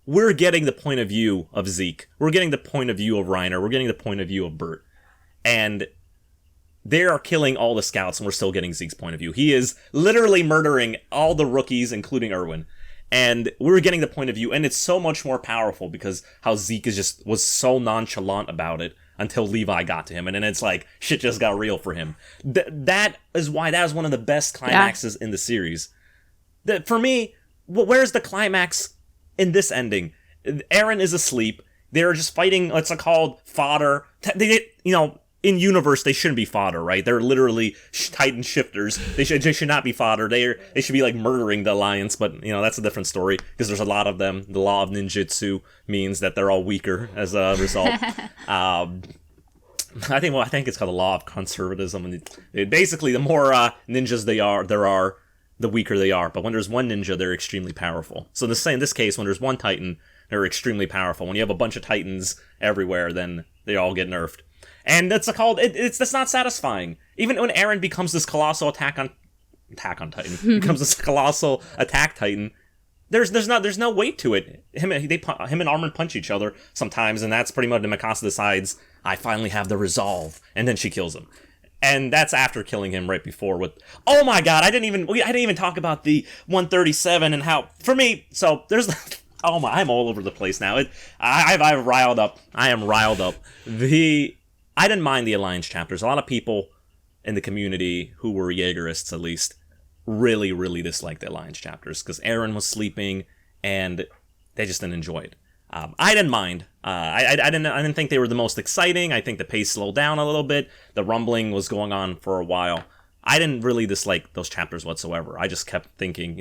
we're getting the point of view of Zeke. We're getting the point of view of Reiner. We're getting the point of view of Bert. And they are killing all the scouts, and we're still getting Zeke's point of view. He is literally murdering all the rookies, including Erwin. And we're getting the point of view, and it's so much more powerful because how Zeke was so nonchalant about it until Levi got to him, and then it's like, shit just got real for him. That is why that is one of the best climaxes in the series. For me, where's the climax in this ending? Aaron is asleep. They're just fighting, what's it called, fodder. In universe, they shouldn't be fodder, right? They're literally Titan shifters. They should not be fodder. They should be like murdering the Alliance, but that's a different story because there's a lot of them. The law of ninjutsu means that they're all weaker as a result. I think it's called the law of conservatism. And basically, the more ninjas there are, the weaker they are. But when there's one ninja, they're extremely powerful. So in this case, when there's one Titan, they're extremely powerful. When you have a bunch of Titans everywhere, then they all get nerfed. And that's not satisfying. Even when Aaron becomes this colossal attack on Titan, becomes this colossal attack Titan, there's no weight to it. Him and Armin punch each other sometimes, and that's pretty much when Mikasa decides, I finally have the resolve, and then she kills him. And that's after killing him right before with. Oh my god! I didn't even talk about the 137 and how for me. So there's. Oh my! I'm all over the place now. I've riled up. I am riled up. I didn't mind the Alliance chapters. A lot of people in the community who were Jaegerists, at least, really, really disliked the Alliance chapters because Eren was sleeping and they just didn't enjoy it. I didn't mind. I didn't think they were the most exciting. I think the pace slowed down a little bit. The rumbling was going on for a while. I didn't really dislike those chapters whatsoever. I just kept thinking,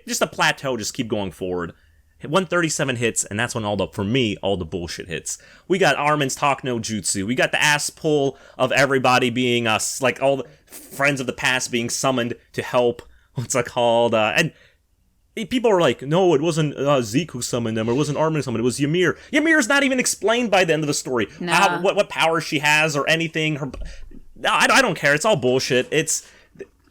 just a plateau, just keep going forward. 137 hits, and that's when all the bullshit hits. We got Armin's talk no jutsu. We got the ass pull of everybody being us, like all the friends of the past being summoned to help. What's it called? And people were like, no, it wasn't Zeke who summoned them, or it wasn't Armin who summoned them, it was Ymir. Ymir's not even explained by the end of the story. Nah. What power she has or anything. I don't care. It's all bullshit.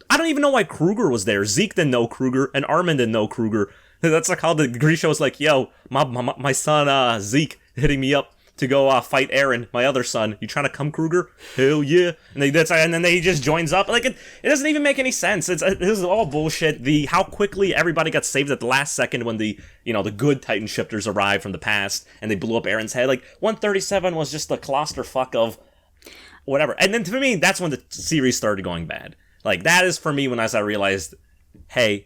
I don't even know why Kruger was there. Zeke didn't know Kruger, and Armin didn't know Kruger. That's like how the Grisha was like, yo, my son Zeke hitting me up to go fight Eren, my other son. You trying to come, Kruger? Hell yeah. And then he just joins up. Like, it doesn't even make any sense. This is all bullshit. How quickly everybody got saved at the last second when the good Titan shifters arrived from the past and they blew up Eren's head. Like, 137 was just a clusterfuck of whatever. And then for me, that's when the series started going bad. Like, that is for me when I realized, hey,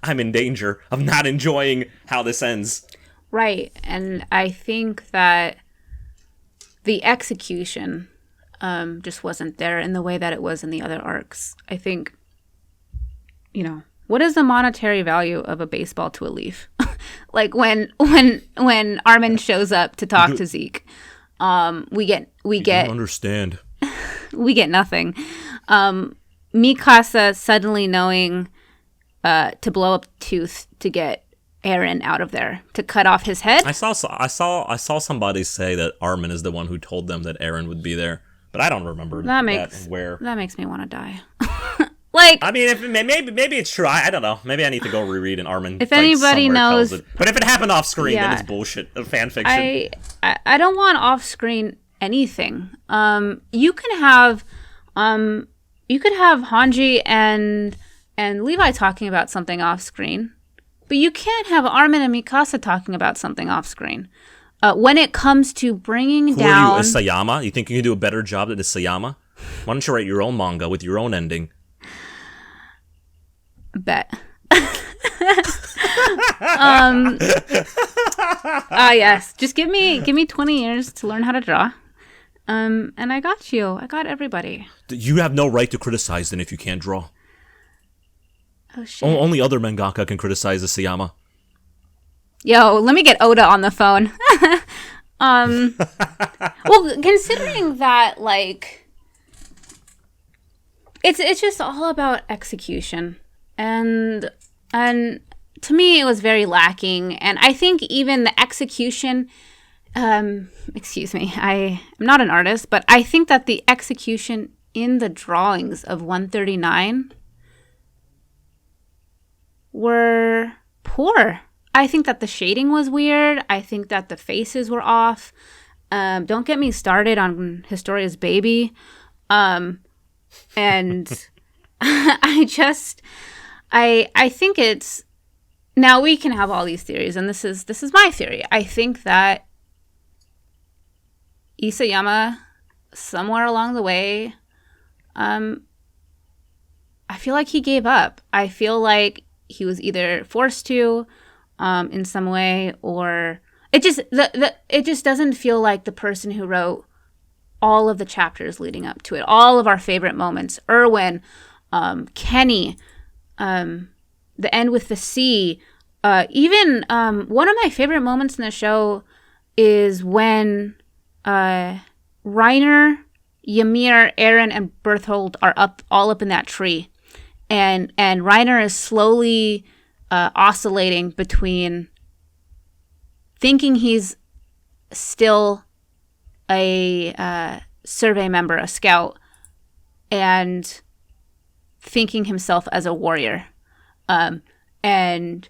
I'm in danger of not enjoying how this ends. Right. And I think that the execution just wasn't there in the way that it was in the other arcs. I think, what is the monetary value of a baseball to a leaf? Like when Armin shows up to talk to Zeke, we get don't understand. We get nothing. Mikasa suddenly knowing to blow up Tooth to get Eren out of there, to cut off his head. I saw somebody say that Armin is the one who told them that Eren would be there, but I don't remember that makes me want to die. Like, I mean, maybe it's true. I don't know. Maybe I need to go reread an Armin. If anybody knows, but if it happened off screen, then it's bullshit. Fan fiction. I don't want off screen anything. You could have Hanji and Levi talking about something off screen, but you can't have Armin and Mikasa talking about something off screen. When it comes to bringing down... Who are you, Isayama? You think you can do a better job than Isayama? Why don't you write your own manga with your own ending? Bet. Yes. Just give me 20 years to learn how to draw. And I got you. I got everybody. You have no right to criticize then if you can't draw. Oh, shit. Only other mangaka can criticize Isayama. Yo, let me get Oda on the phone. Well, considering that, like, it's just all about execution, and to me, it was very lacking. And I think even the execution, excuse me, I'm not an artist, but I think that the execution in the drawings of 139 were poor. I think that the shading was weird. I think that the faces were off. Don't get me started on Historia's baby. And I think it's, now we can have all these theories, and this is my theory. I think that Isayama, somewhere along the way, I feel like he gave up. I feel like he was either forced to, in some way, or it just doesn't feel like the person who wrote all of the chapters leading up to it, all of our favorite moments, Erwin, Kenny, the end with the sea, even one of my favorite moments in the show is when Reiner, Ymir, Eren, and Berthold are all up in that tree, and Reiner is slowly oscillating between thinking he's still a survey member, a scout, and thinking himself as a warrior. And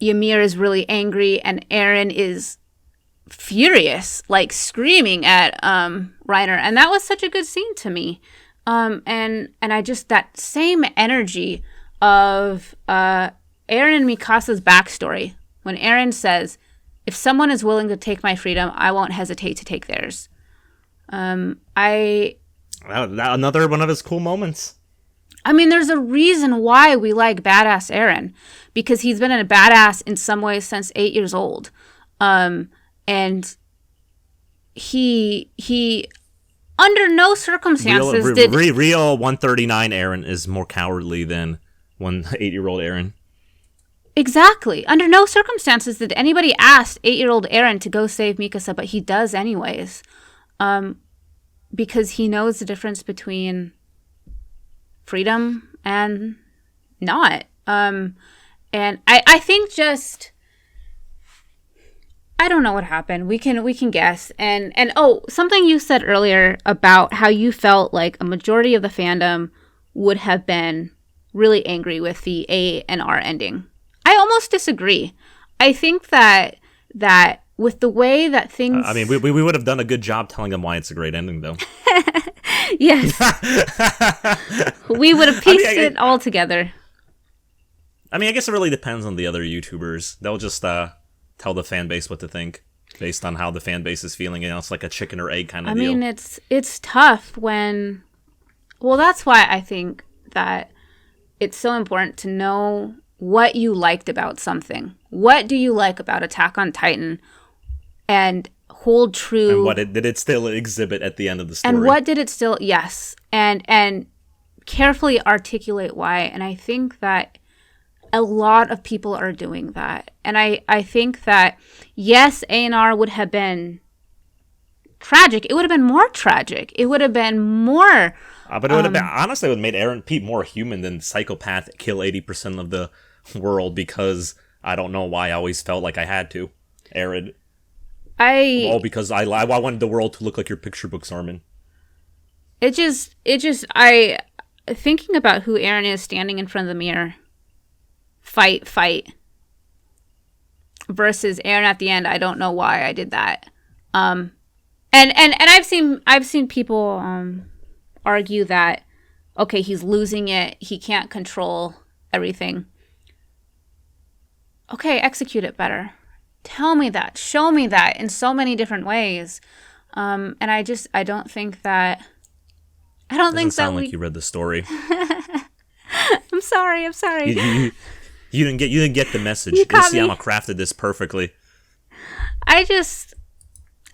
Ymir is really angry, and Eren is furious, like screaming at Reiner, and that was such a good scene to me. And I just, that same energy of Eren and Mikasa's backstory, when Eren says, if someone is willing to take my freedom, I won't hesitate to take theirs. Another one of his cool moments. I mean, there's a reason why we like badass Eren, because he's been a badass in some ways since 8 years old. And he under no circumstances real 139 Eren is more cowardly than 8-year-old Eren. Exactly. Under no circumstances did anybody ask 8-year-old Eren to go save Mikasa, but he does anyways. Because he knows the difference between freedom and not. And I think just, I don't know what happened. We can guess. And something you said earlier about how you felt like a majority of the fandom would have been really angry with the A and R ending. I almost disagree. I think that with the way that things... I mean, we would have done a good job telling them why it's a great ending, though. Yes. We would have pieced it all together. I mean, I guess it really depends on the other YouTubers. They'll just tell the fan base what to think based on how the fan base is feeling. You know, it's like a chicken or egg kind of deal. I mean, it's tough when... Well, that's why I think that it's so important to know what you liked about something. What do you like about Attack on Titan? And hold true. And what did it still exhibit at the end of the story? And what did it still... Yes. And carefully articulate why. And I think that a lot of people are doing that. And I think that, yes, A&R would have been tragic. It would have been more tragic. It would have been more... but it would have been... Honestly, it would have made Eren Pete more human than psychopath kill 80% of the world because I don't know why I always felt like I had to. Eren... because I wanted the world to look like your picture books, Armin. Thinking about who Eren is standing in front of the mirror, fight, versus Eren at the end, I don't know why I did that. And I've seen people argue that, okay, he's losing it, he can't control everything. Okay, execute it better. Tell me that. Show me that in so many different ways. And I don't think that... Doesn't sound like you read the story. I'm sorry. You didn't get the message. Isayama crafted this perfectly. I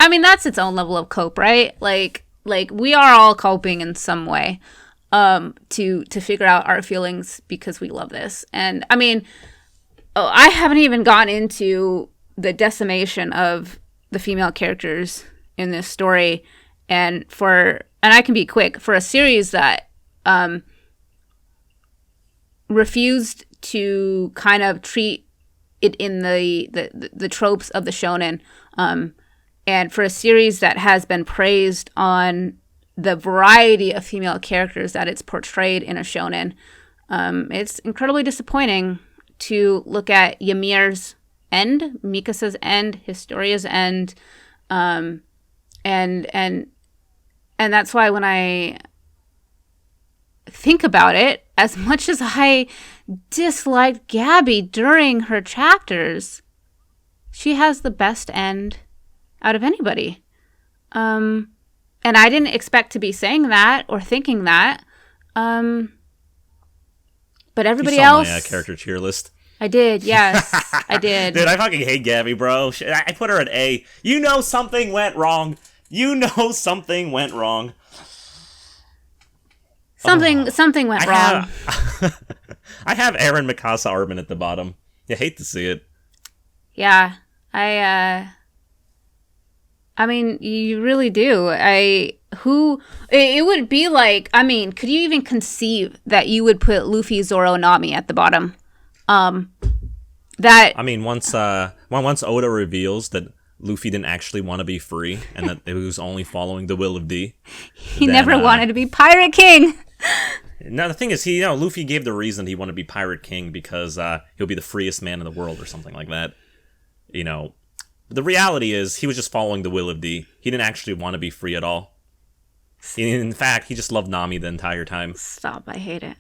mean, that's its own level of cope, right? Like we are all coping in some way to figure out our feelings because we love this. And I mean, I haven't even gone into the decimation of the female characters in this story, and I can be quick, for a series that refused to kind of treat it in the tropes of the shonen, and for a series that has been praised on the variety of female characters that it's portrayed in a shonen, it's incredibly disappointing to look at Ymir's end, Mikasa's end, Historia's end, and that's why when I think about it, as much as I disliked Gabby during her chapters, she has the best end out of anybody. And I didn't expect to be saying that or thinking that. But everybody else... You saw my character tier list. I did, yes. I did. Dude, I fucking hate Gabby, bro. I put her at A. You know something went wrong. Something went wrong. Something went wrong. I have Eren, Mikasa, Armin at the bottom. You hate to see it. Yeah. I mean, you really do. It would be like, I mean, could you even conceive that you would put Luffy, Zoro, Nami at the bottom? That... I mean, once Oda reveals that Luffy didn't actually want to be free and that he was only following the will of D. He never wanted to be Pirate King. Now, the thing is, Luffy gave the reason he wanted to be Pirate King because he'll be the freest man in the world or something like that. But the reality is, he was just following the will of D. He didn't actually want to be free at all. In fact, he just loved Nami the entire time. Stop, I hate it.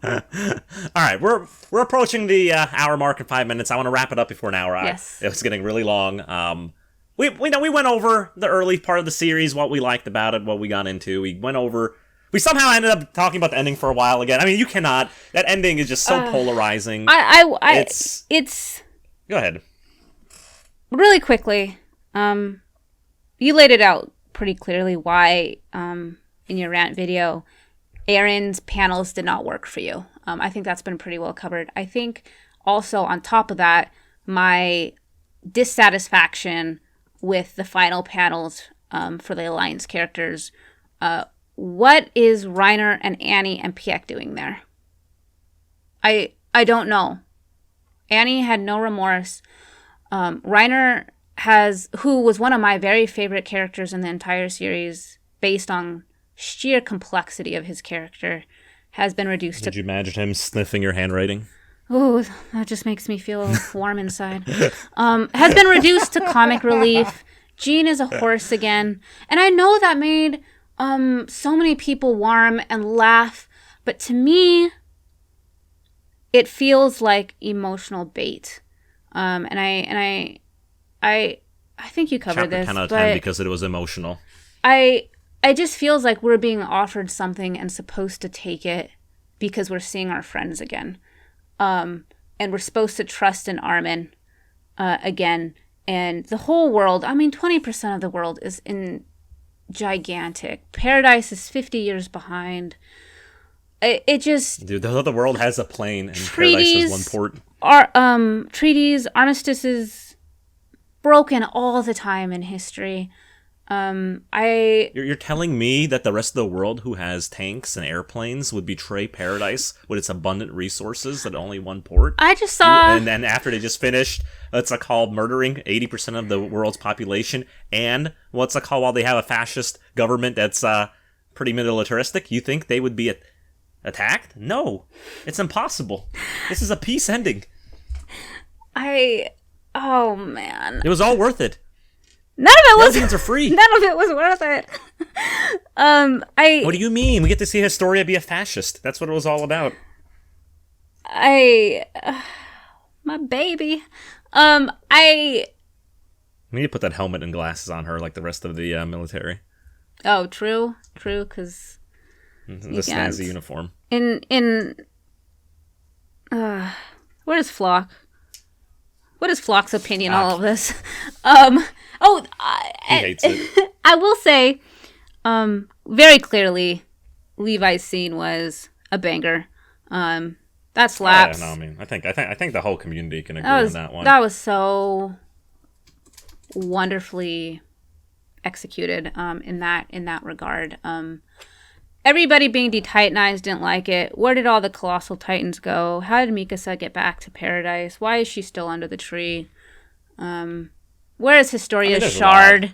All right, we're approaching the hour mark in 5 minutes. I want to wrap it up before an hour. Yes. It's getting really long. We went over the early part of the series, what we liked about it, what we got into. We somehow ended up talking about the ending for a while again. I mean, you cannot. That ending is just so polarizing. It's Go ahead. really quickly. You laid it out pretty clearly why in your rant video Aaron's panels did not work for you. I think that's been pretty well covered. I think also on top of that, my dissatisfaction with the final panels for the Alliance characters. What is Reiner and Annie and Pieck doing there? I don't know. Annie had no remorse. Reiner who was one of my very favorite characters in the entire series, based on sheer complexity of his character, has been reduced to... Did you imagine him sniffing your handwriting? Oh, that just makes me feel warm inside. Has been reduced to comic relief. Jean is a horse again. And I know that made so many people warm and laugh, but to me, it feels like emotional bait. And I think you covered Chapter this, 10 out of but 10 because it was emotional. I just feels like we're being offered something and supposed to take it because we're seeing our friends again. And we're supposed to trust in Armin again. And the whole world, 20% of the world is in gigantic. Paradise is 50 years behind. It just... Dude, the world has a plane and Paradise has one port. Treaties, armistices, broken all the time in history. You're telling me that the rest of the world who has tanks and airplanes would betray Paradise with its abundant resources at only one port? I just saw... And then after they just finished, what's it called, murdering 80% of the world's population, and what's it called, while they have a fascist government that's pretty militaristic, you think they would be attacked? No. It's impossible. This is a peace ending. Oh, man. It was all worth it. None of it was... Lesbians are free. None of it was worth it. What do you mean? We get to see Historia be a fascist. That's what it was all about. My baby. We need to put that helmet and glasses on her like the rest of the military. Oh, true, because... The snazzy uniform. Where's Flock? What is Flock's opinion on all of this? He hates it. I will say, very clearly, Levi's scene was a banger. That slaps. Yeah, no, I think the whole community can agree on that one. That was so wonderfully executed in that regard. Everybody being detitanized didn't like it. Where did all the colossal titans go? How did Mikasa get back to Paradise? Why is she still under the tree? Where is Historia's shard?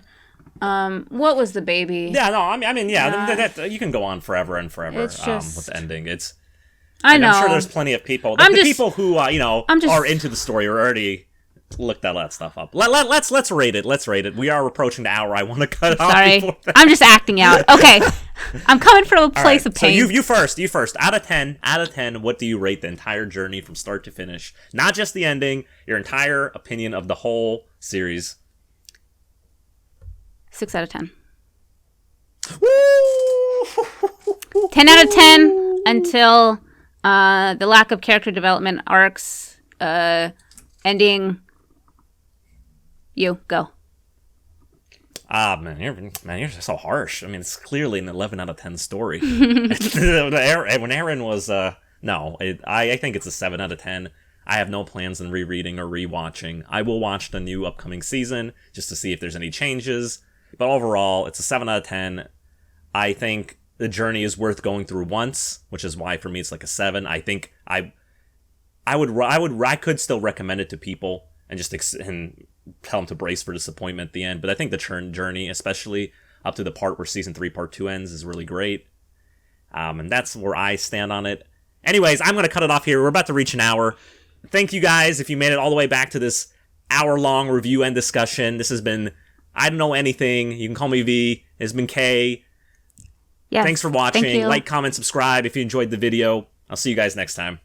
What was the baby? Yeah, no, that you can go on forever and forever with the ending. I know. I'm sure there's plenty of people. People who are into the story or already looked all that stuff up. Let's rate it. Let's rate it. We are approaching the hour. I want to cut it off. Sorry, I'm just acting out. Okay, I'm coming from a place of pain. So you first. Out of 10, what do you rate the entire journey from start to finish? Not just the ending. Your entire opinion of the whole series. 6 out of 10. Woo! 10 out of 10 until the lack of character development arcs ending. You go. Man, you're so harsh. I mean, it's clearly an 11 out of 10 story. When Aaron was I think it's a 7 out of 10. I have no plans in rereading or rewatching. I will watch the new upcoming season just to see if there's any changes. But overall, it's a 7 out of 10. I think the journey is worth going through once, which is why for me it's like a 7. I think I could still recommend it to people and just tell them to brace for disappointment at the end. But I think the journey, especially up to the part where season 3 part 2 ends, is really great. And that's where I stand on it. Anyways, I'm going to cut it off here. We're about to reach an hour. thank you guys if you made it all the way back to this hour-long review and discussion. This has been I Don't Know Anything. You can call me V. It's been K. Yes. Thanks for watching. Thank you. Like, comment, subscribe if you enjoyed the video. I'll see you guys next time.